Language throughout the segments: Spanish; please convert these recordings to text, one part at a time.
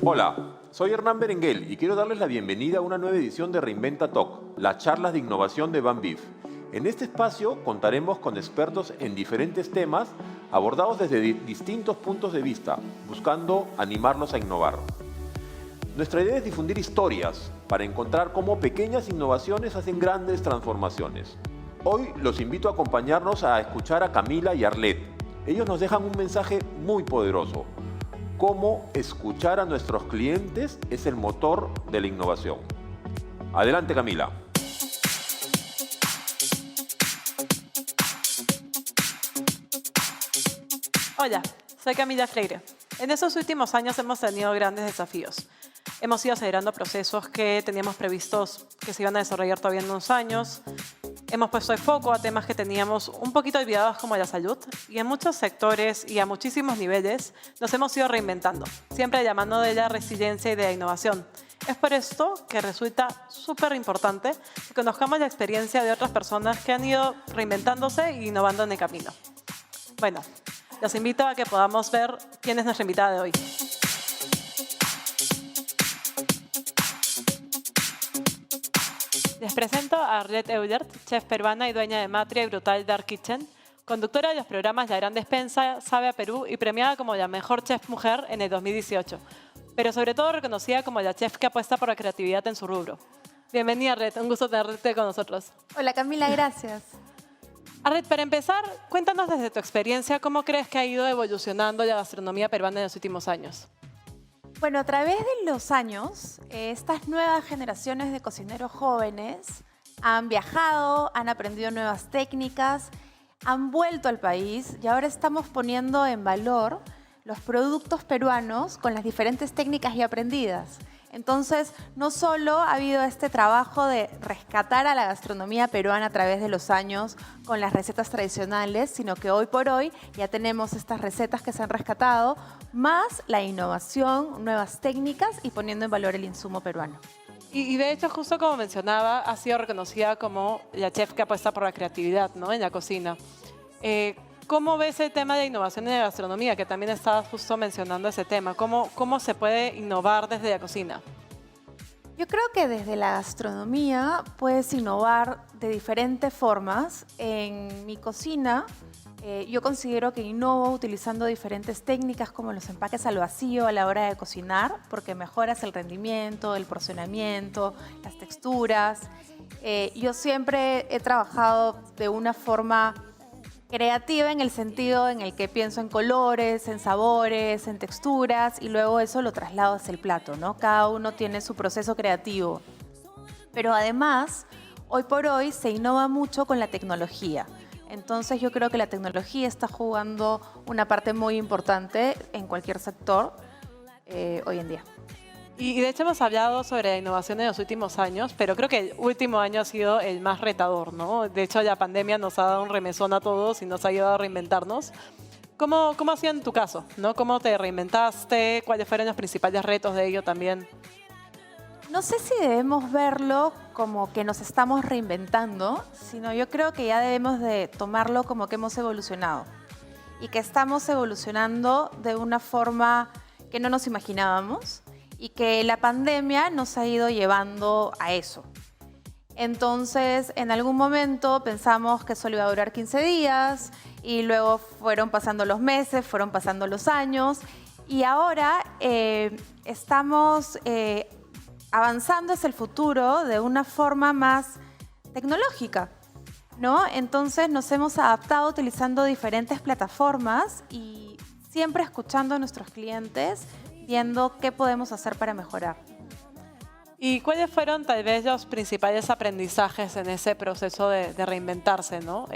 Hola, soy Hernán Berenguel y quiero darles la bienvenida a una nueva edición de Reinventa Talk, las charlas de innovación de Banbif. En este espacio contaremos con expertos en diferentes temas abordados desde distintos puntos de vista, buscando animarlos a innovar. Nuestra idea es difundir historias para encontrar cómo pequeñas innovaciones hacen grandes transformaciones. Hoy los invito a acompañarnos a escuchar a Camila y Arlet. Ellos nos dejan un mensaje muy poderoso. Cómo escuchar a nuestros clientes es el motor de la innovación. Adelante, Camila. Hola, soy Camila Freire. En estos últimos años hemos tenido grandes desafíos. Hemos ido acelerando procesos que teníamos previstos que se iban a desarrollar todavía en unos años. Hemos puesto el foco a temas que teníamos un poquito olvidados como la salud y en muchos sectores y a muchísimos niveles nos hemos ido reinventando, siempre llamando de la resiliencia y de la innovación. Es por esto que resulta súper importante que conozcamos la experiencia de otras personas que han ido reinventándose e innovando en el camino. Bueno, los invito a que podamos ver quién es nuestra invitada de hoy. Les presento a Arlet Eulert, chef peruana y dueña de Matria y Brutal Dark Kitchen, conductora de los programas La Gran Despensa, Sabe a Perú y premiada como la mejor chef mujer en el 2018, pero sobre todo reconocida como la chef que apuesta por la creatividad en su rubro. Bienvenida, Arlet, un gusto tenerte con nosotros. Hola Camila, gracias. Arlet, para empezar, cuéntanos desde tu experiencia cómo crees que ha ido evolucionando la gastronomía peruana en los últimos años. Bueno, a través de los años, estas nuevas generaciones de cocineros jóvenes han viajado, han aprendido nuevas técnicas, han vuelto al país y ahora estamos poniendo en valor los productos peruanos con las diferentes técnicas ya aprendidas. Entonces, no solo ha habido este trabajo de rescatar a la gastronomía peruana a través de los años con las recetas tradicionales, sino que hoy por hoy ya tenemos estas recetas que se han rescatado, más la innovación, nuevas técnicas y poniendo en valor el insumo peruano. Y de hecho, justo como mencionaba, ha sido reconocida como la chef que apuesta por la creatividad, ¿no?, en la cocina. ¿Cómo ves el tema de innovación en la gastronomía? Que también estabas justo mencionando ese tema. ¿Cómo se puede innovar desde la cocina? Yo creo que desde la gastronomía puedes innovar de diferentes formas. En mi cocina, yo considero que innovo utilizando diferentes técnicas como los empaques al vacío a la hora de cocinar, porque mejoras el rendimiento, el porcionamiento, las texturas. Yo siempre he trabajado de una forma creativa en el sentido en el que pienso en colores, en sabores, en texturas y luego eso lo traslado hacia el plato, ¿no? Cada uno tiene su proceso creativo. Pero además, hoy por hoy se innova mucho con la tecnología. Entonces yo creo que la tecnología está jugando una parte muy importante en cualquier sector hoy en día. Y de hecho hemos hablado sobre la innovación en los últimos años, pero creo que el último año ha sido el más retador, ¿no? De hecho, la pandemia nos ha dado un remesón a todos y nos ha ayudado a reinventarnos. ¿Cómo ha sido en tu caso, ¿no? ¿Cómo te reinventaste? ¿Cuáles fueron los principales retos de ello también? No sé si debemos verlo como que nos estamos reinventando, sino yo creo que ya debemos de tomarlo como que hemos evolucionado y que estamos evolucionando de una forma que no nos imaginábamos y que la pandemia nos ha ido llevando a eso. Entonces, en algún momento pensamos que solo iba a durar 15 días y luego fueron pasando los meses, fueron pasando los años y ahora estamos avanzando hacia el futuro de una forma más tecnológica, ¿no? Entonces nos hemos adaptado utilizando diferentes plataformas y siempre escuchando a nuestros clientes, viendo qué podemos hacer para mejorar. ¿Y cuáles fueron tal vez los principales aprendizajes en ese proceso de reinventarse, ¿no?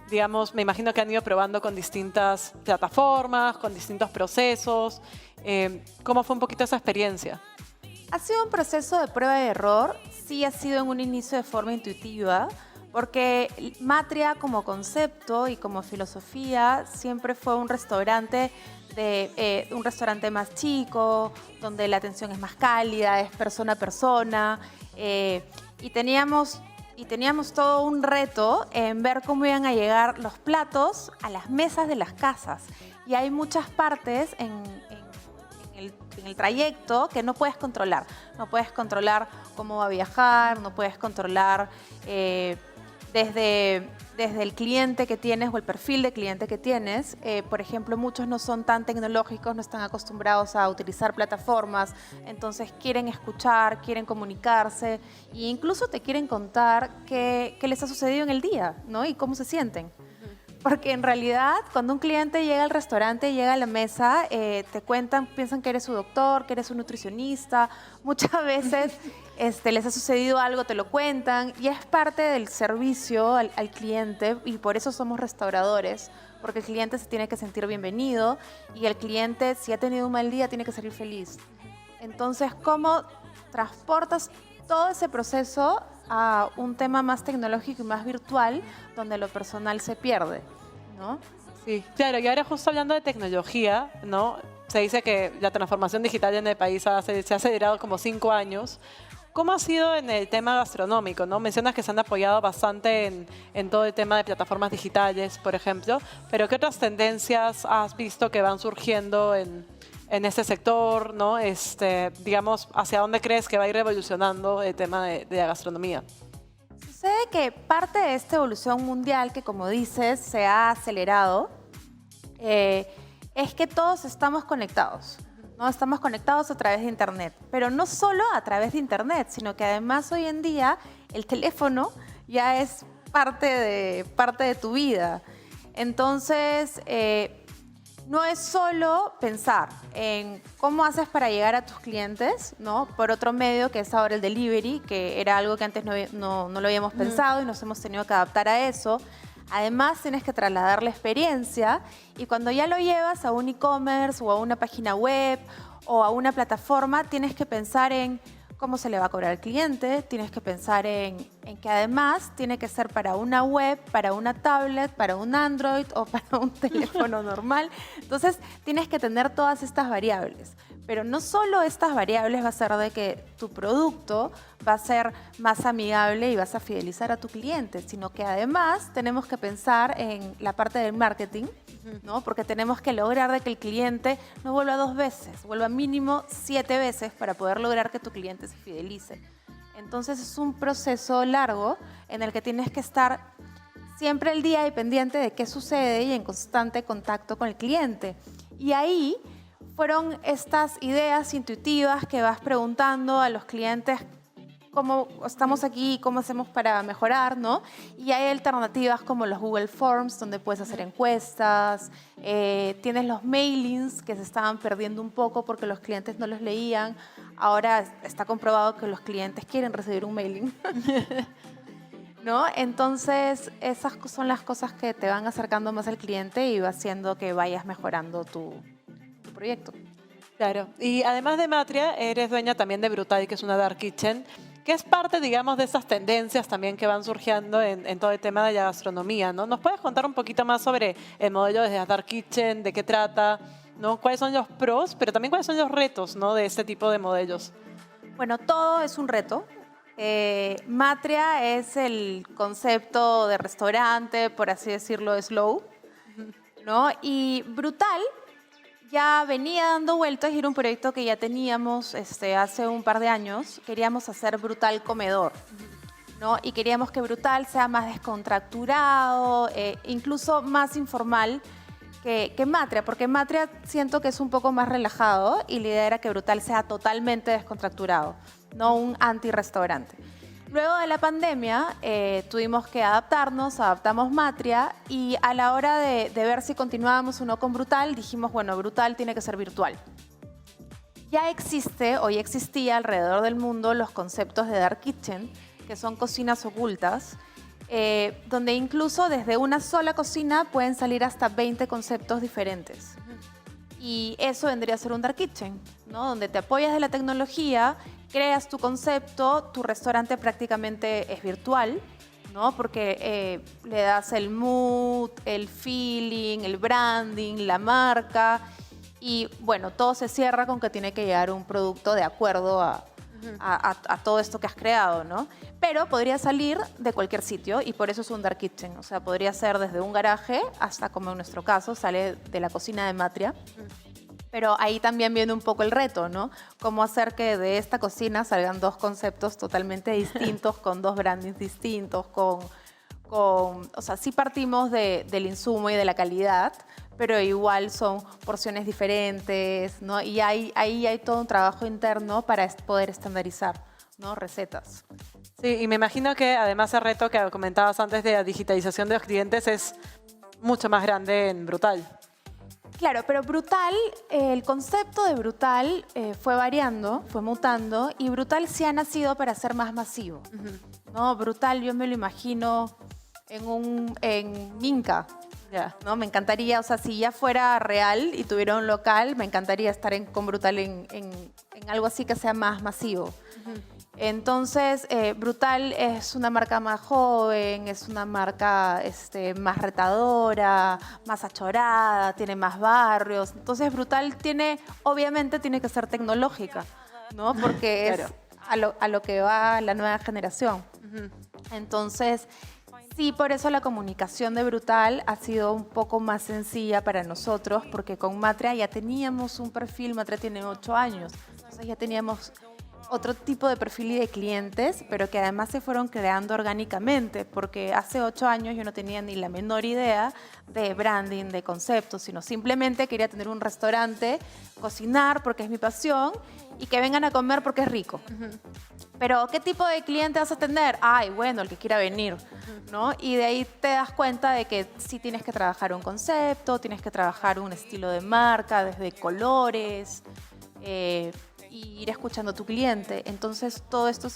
Digamos, me imagino que han ido probando con distintas plataformas, con distintos procesos. ¿Cómo fue un poquito esa experiencia? Ha sido un proceso de prueba y error. Sí ha sido en un inicio de forma intuitiva, porque Matria como concepto y como filosofía siempre fue un restaurante más chico, donde la atención es más cálida, es persona a persona, y teníamos todo un reto en ver cómo iban a llegar los platos a las mesas de las casas. Y hay muchas partes en en el trayecto que no puedes controlar. No puedes controlar cómo va a viajar, no puedes controlar desde el cliente que tienes o el perfil de cliente que tienes. Por ejemplo, muchos no son tan tecnológicos, no están acostumbrados a utilizar plataformas, entonces quieren escuchar, quieren comunicarse e incluso te quieren contar qué les ha sucedido en el día, ¿no? Y cómo se sienten. Porque en realidad, cuando un cliente llega al restaurante, llega a la mesa, te cuentan, piensan que eres su doctor, que eres un nutricionista. Muchas veces les ha sucedido algo, te lo cuentan. Y es parte del servicio al cliente, y por eso somos restauradores. Porque el cliente se tiene que sentir bienvenido, y el cliente, si ha tenido un mal día, tiene que salir feliz. Entonces, ¿cómo transportas todo ese proceso a un tema más tecnológico y más virtual, donde lo personal se pierde, ¿no? Sí, claro, y ahora justo hablando de tecnología, ¿no? Se dice que la transformación digital en el país se ha acelerado como 5 años. ¿Cómo ha sido en el tema gastronómico, no? Mencionas que se han apoyado bastante en todo el tema de plataformas digitales, por ejemplo, pero ¿qué otras tendencias has visto que van surgiendo en este sector, ¿no? Digamos, ¿hacia dónde crees que va a ir evolucionando el tema de la gastronomía? Sucede que parte de esta evolución mundial, que como dices, se ha acelerado, es que todos estamos conectados, ¿no? Estamos conectados a través de Internet, pero no solo a través de Internet, sino que además hoy en día el teléfono ya es parte de tu vida. Entonces, no es solo pensar en cómo haces para llegar a tus clientes, ¿no? Por otro medio, que es ahora el delivery, que era algo que antes no lo habíamos pensado y nos hemos tenido que adaptar a eso. Además, tienes que trasladar la experiencia, y cuando ya lo llevas a un e-commerce o a una página web o a una plataforma, tienes que pensar en cómo se le va a cobrar al cliente, tienes que pensar en que además tiene que ser para una web, para una tablet, para un Android o para un teléfono normal. Entonces, tienes que tener todas estas variables. Pero no solo estas variables va a ser de que tu producto va a ser más amigable y vas a fidelizar a tu cliente, sino que además tenemos que pensar en la parte del marketing, ¿no? Porque tenemos que lograr de que el cliente no vuelva 2 veces, vuelva mínimo 7 veces para poder lograr que tu cliente se fidelice. Entonces es un proceso largo en el que tienes que estar siempre al día y pendiente de qué sucede y en constante contacto con el cliente. Y ahí fueron estas ideas intuitivas que vas preguntando a los clientes cómo estamos aquí, cómo hacemos para mejorar, ¿no? Y hay alternativas como los Google Forms, donde puedes hacer encuestas. Tienes los mailings, que se estaban perdiendo un poco porque los clientes no los leían. Ahora está comprobado que los clientes quieren recibir un mailing. ¿No? Entonces, esas son las cosas que te van acercando más al cliente y va haciendo que vayas mejorando tu proyecto. Claro. Y además de Matria, eres dueña también de Brutal, que es una dark kitchen, que es parte, digamos, de esas tendencias también que van surgiendo en todo el tema de la gastronomía, ¿no? ¿Nos puedes contar un poquito más sobre el modelo de la dark kitchen, de qué trata, ¿no? ¿Cuáles son los pros, pero también cuáles son los retos, ¿no? De este tipo de modelos? Bueno, todo es un reto. Matria es el concepto de restaurante, por así decirlo, slow, ¿no? Y Brutal ya venía dando vueltas y era un proyecto que ya teníamos hace un par de años. Queríamos hacer Brutal comedor, ¿no? Y queríamos que Brutal sea más descontracturado, incluso más informal que Matria, porque Matria siento que es un poco más relajado y la idea era que Brutal sea totalmente descontracturado, no un anti-restaurante. Luego de la pandemia tuvimos que adaptamos Matria, y a la hora de ver si continuábamos o no con Brutal, dijimos, bueno, Brutal tiene que ser virtual. Ya existe o ya existía alrededor del mundo los conceptos de Dark Kitchen, que son cocinas ocultas, donde incluso desde una sola cocina pueden salir hasta 20 conceptos diferentes. Y eso vendría a ser un Dark Kitchen, ¿no? Donde te apoyas de la tecnología, creas tu concepto, tu restaurante prácticamente es virtual, ¿no? Porque le das el mood, el feeling, el branding, la marca, y bueno, todo se cierra con que tiene que llegar un producto de acuerdo a todo esto que has creado, ¿no? Pero podría salir de cualquier sitio, y por eso es un Dark Kitchen. O sea, podría ser desde un garaje hasta, como en nuestro caso, sale de la cocina de Matria. Pero ahí también viene un poco el reto, ¿no? Cómo hacer que de esta cocina salgan dos conceptos totalmente distintos, con dos brandings distintos, o sea, sí partimos del insumo y de la calidad, pero igual son porciones diferentes, ¿no? Y ahí hay todo un trabajo interno para poder estandarizar, ¿no? Recetas. Sí, y me imagino que además el reto que comentabas antes de la digitalización de los clientes es mucho más grande en Brutal. Claro, pero Brutal, el concepto de Brutal fue variando, fue mutando, y Brutal sí ha nacido para ser más masivo. ¿No? Brutal yo me lo imagino en Minca. Ya. ¿No? Me encantaría, o sea, si ya fuera real y tuviera un local, me encantaría estar con Brutal en algo así que sea más masivo. Entonces, Brutal es una marca más joven, es una marca más retadora, más achorada, tiene más barrios. Entonces, Brutal obviamente tiene que ser tecnológica, ¿no? Porque es a lo que va la nueva generación. Entonces, sí, por eso la comunicación de Brutal ha sido un poco más sencilla para nosotros, porque con Matria ya teníamos un perfil. Matria tiene 8 años, entonces ya teníamos otro tipo de perfil de clientes, pero que además se fueron creando orgánicamente, porque hace 8 años yo no tenía ni la menor idea de branding, de conceptos, sino simplemente quería tener un restaurante, cocinar porque es mi pasión y que vengan a comer porque es rico. Pero ¿qué tipo de cliente vas a tener? Ay, bueno, el que quiera venir, ¿no? Y de ahí te das cuenta de que sí tienes que trabajar un concepto, tienes que trabajar un estilo de marca, desde colores, y ir escuchando a tu cliente. Entonces, todo esto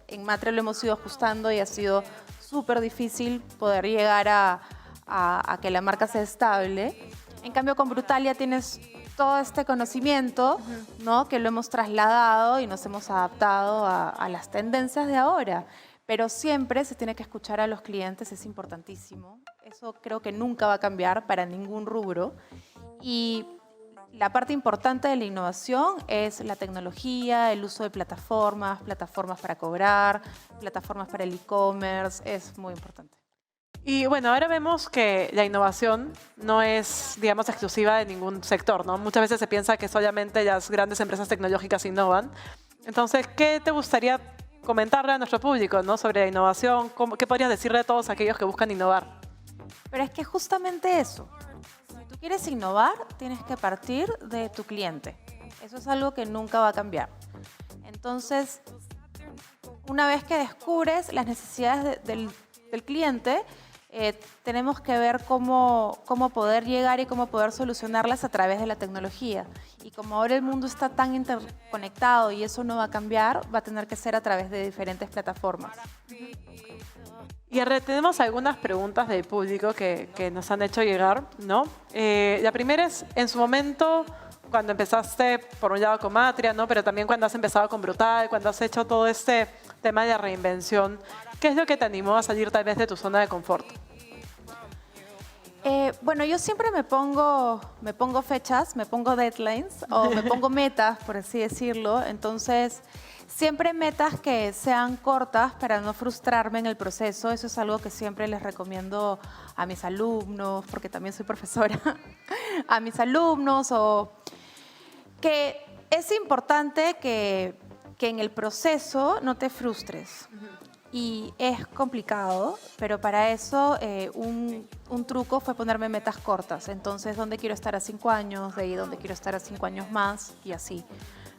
en Matria lo hemos ido ajustando y ha sido súper difícil poder llegar a que la marca sea estable. En cambio, con Brutal ya tienes todo este conocimiento, ¿no? Que lo hemos trasladado y nos hemos adaptado a las tendencias de ahora. Pero siempre se tiene que escuchar a los clientes, es importantísimo. Eso creo que nunca va a cambiar para ningún rubro. Y la parte importante de la innovación es la tecnología, el uso de plataformas para cobrar, plataformas para el e-commerce, es muy importante. Y bueno, ahora vemos que la innovación no es, digamos, exclusiva de ningún sector, ¿no? Muchas veces se piensa que solamente las grandes empresas tecnológicas innovan. Entonces, ¿qué te gustaría comentarle a nuestro público, ¿no? Sobre la innovación? ¿Qué podrías decirle a todos aquellos que buscan innovar? Pero es que justamente eso. Si tú quieres innovar, tienes que partir de tu cliente. Eso es algo que nunca va a cambiar. Entonces, una vez que descubres las necesidades del cliente, tenemos que ver cómo poder llegar y cómo poder solucionarlas a través de la tecnología. Y como ahora el mundo está tan interconectado y eso no va a cambiar, va a tener que ser a través de diferentes plataformas. Y tenemos algunas preguntas del público que nos han hecho llegar, ¿no? La primera es, en su momento, cuando empezaste, por un lado, con Matria, ¿no? Pero también cuando has empezado con Brutal, cuando has hecho todo este tema de reinvención, ¿qué es lo que te animó a salir tal vez de tu zona de confort? Bueno, yo siempre me pongo fechas, me pongo deadlines o me pongo metas, por así decirlo. Entonces, siempre metas que sean cortas para no frustrarme en el proceso. Eso es algo que siempre les recomiendo a mis alumnos, porque también soy profesora, a mis alumnos, o que es importante que en el proceso no te frustres. Y es complicado, pero para eso un truco fue ponerme metas cortas. Entonces, ¿dónde quiero estar a 5 años? De ahí, ¿dónde quiero estar a 5 años más? Y así,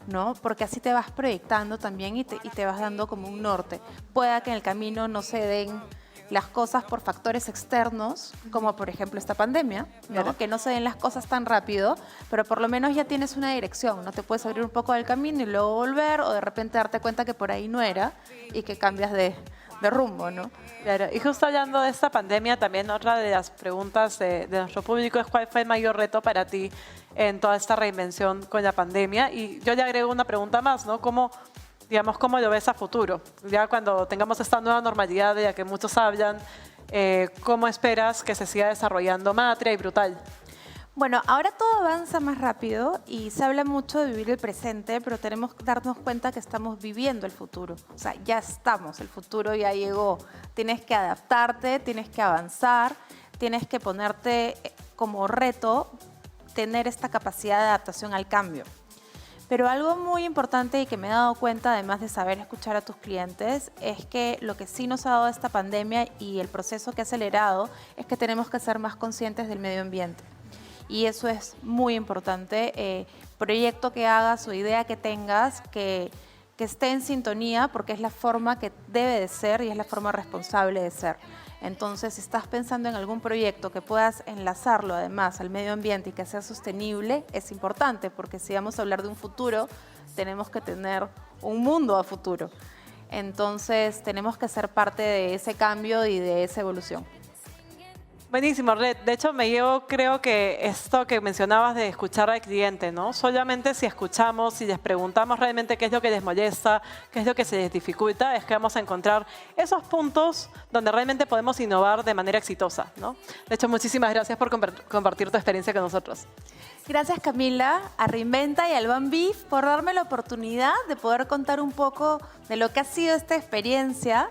¿no? Porque así te vas proyectando también y te vas dando como un norte. Pueda que en el camino no se den las cosas por factores externos, como por ejemplo esta pandemia, ¿no? Claro. Que no se den las cosas tan rápido, pero por lo menos ya tienes una dirección, no te puedes abrir un poco del camino y luego volver, o de repente darte cuenta que por ahí no era y que cambias de rumbo, ¿no? Claro, y justo hablando de esta pandemia, también otra de las preguntas de nuestro público es ¿cuál fue el mayor reto para ti en toda esta reinvención con la pandemia? Y yo le agrego una pregunta más, ¿no? ¿Cómo lo ves a futuro? Ya cuando tengamos esta nueva normalidad de la que muchos hablan, ¿cómo esperas que se siga desarrollando Matria y Brutal? Bueno, ahora todo avanza más rápido y se habla mucho de vivir el presente, pero tenemos que darnos cuenta que estamos viviendo el futuro. O sea, ya estamos, el futuro ya llegó. Tienes que adaptarte, tienes que avanzar, tienes que ponerte como reto tener esta capacidad de adaptación al cambio. Pero algo muy importante y que me he dado cuenta, además de saber escuchar a tus clientes, es que lo que sí nos ha dado esta pandemia y el proceso que ha acelerado es que tenemos que ser más conscientes del medio ambiente. Y eso es muy importante. Proyecto que hagas o idea que tengas, que esté en sintonía, porque es la forma que debe de ser y es la forma responsable de ser. Entonces, si estás pensando en algún proyecto que puedas enlazarlo además al medio ambiente y que sea sostenible, es importante, porque si vamos a hablar de un futuro, tenemos que tener un mundo a futuro. Entonces, tenemos que ser parte de ese cambio y de esa evolución. Buenísimo, Red. De hecho, me llevo, creo que esto que mencionabas de escuchar al cliente, ¿no? Solamente si escuchamos, si les preguntamos realmente qué es lo que les molesta, qué es lo que se les dificulta, es que vamos a encontrar esos puntos donde realmente podemos innovar de manera exitosa, ¿no? De hecho, muchísimas gracias por compartir tu experiencia con nosotros. Gracias, Camila, a Reinventa y al Banbif por darme la oportunidad de poder contar un poco de lo que ha sido esta experiencia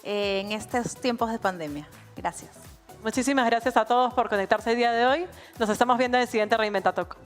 en estos tiempos de pandemia. Gracias. Muchísimas gracias a todos por conectarse el día de hoy. Nos estamos viendo en el siguiente Reinventa Talk.